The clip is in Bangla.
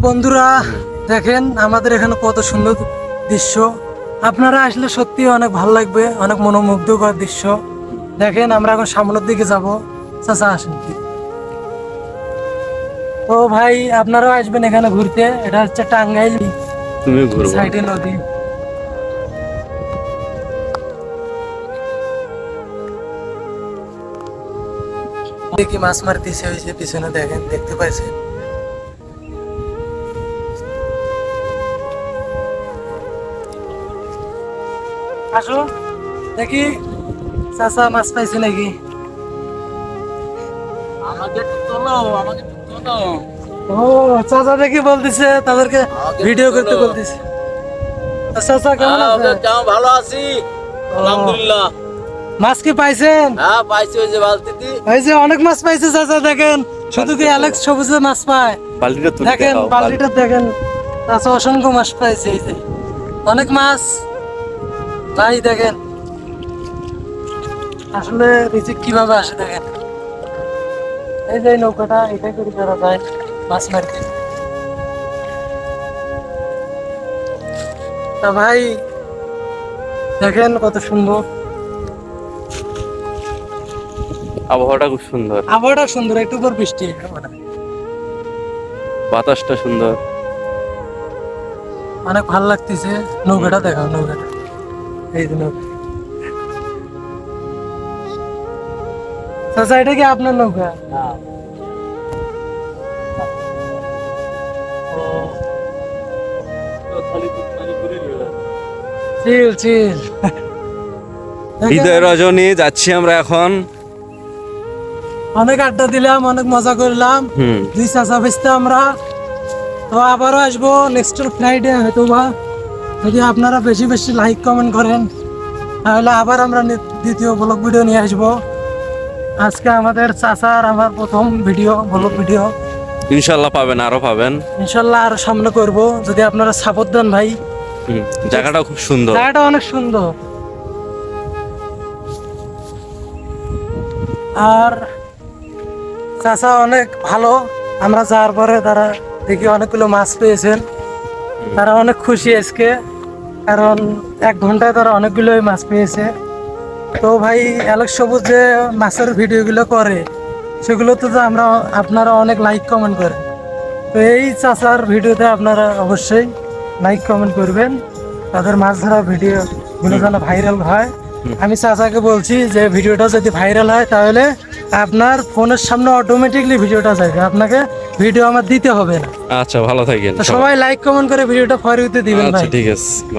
বন্ধুরা দেখেন আমাদের এখানে কত সুন্দর দৃশ্য, আপনারা আসলে সত্যি অনেক ভালো লাগবে, অনেক মনোমুগ্ধকর দৃশ্য। দেখেন আমরা এখন সামনের দিকে যাব। চাচা আসেন। তো ভাই আপনারাও আসবেন এখানে ঘুরতে। এটা হচ্ছে টাঙ্গাইল, তুমি ঘুরো সাইডে নদী। দেখি মাছ মারতেছে হয়েছে পিছনে, দেখেন দেখতে পাইছেন। আসো দেখি চাচা মাছ পাইছে নাকি। আমাকে একটু তোলো, আমাকে একটু তোলো। ও চাচা দেখি বলতেছে তাদেরকে ভিডিও করতে বলতেছে। চাচা কেমন আছেন? কেমন ভালো আছি আলহামদুলিল্লাহ। মাছ কি পাইছেন? হ্যাঁ পাইছি, ওই যে বালতিতে। এই যে অনেক মাছ পাইছে চাচা, দেখেন শুধু কি অ্যালেক্স সবুজে মাছ পায়? বালতিটা তুলে দেখেন দেখাও, বালতিটা দেখেন, চাচা অসংখ্য মাছ পাইছে। এই যে অনেক মাছ ভাই, দেখেন আসলে রিজিক কিভাবে আসে দেখেন। এই যে নৌকাটা এটাই করে করা যায় মাছ মারতে। তা ভাই দেখেন কত সুন্দর আবহাওয়াটা খুব সুন্দর, আবহাওয়াটা সুন্দর, একটু পর বৃষ্টি হবে। বাতাসটা সুন্দর। অনেক ভালো লাগতেছে। নৌকাটা দেখাও, নৌকাটা এই যে নৌকা। চাচা এটা কি আপনার নৌকা? চিল চিল। হৃদয় রজনী যাচ্ছি আমরা এখন। অনেক আড্ডা দিলাম, অনেক মজা করলাম। দুই চাচা বেচতে আমরা তো আবারও আসবো নেক্সট ফ্লাইটে হয়তো বা, যদি আপনারা বেশি বেশি লাইক কমেন্ট করেন তাহলে আবার আমরা দ্বিতীয় ব্লগ ভিডিও নিয়ে আসবো। আজকে আমাদের চাচার আমার প্রথম ভিডিও, ব্লগ ভিডিও। ইনশাল্লাহ পাবেন, আরো পাবেন ইনশাল্লাহ আরো সামনে করব যদি আপনারা সাপোর্ট দেন ভাই। জায়গাটা খুব সুন্দর, জায়গাটা অনেক সুন্দর। আর চাচা অনেক ভালো, আমরা যাওয়ার পরে তারা দেখি অনেকগুলো মাছ পেয়েছেন, তারা অনেক খুশি আজকে, কারণ 1 ঘন্টায় তারা অনেকগুলোই মাছ পেয়েছে। তো ভাই অ্যালেক্স সবুজ যে মাছের ভিডিওগুলো করে সেগুলো তো আমরা আপনারা অনেক লাইক কমেন্ট করেন। তো এই চাচার ভিডিওতে আপনারা অবশ্যই লাইক কমেন্ট করবেন, তাদের মাছ ধরা ভিডিওগুলো যেন ভাইরাল হয়। আমি চাচাকে বলছি যে ভিডিওটা যদি ভাইরাল হয় তাহলে আপনার ফোনের সামনে অটোমেটিকলি ভিডিওটা যাবে, আপনাকে ভিডিও আমার দিতে হবে না। আচ্ছা ভালো থাকেন তো সবাই লাইক কমেন্ট করে ভিডিওটা ফরওয়ার্ড দিবেন ভাই। ঠিক আছে।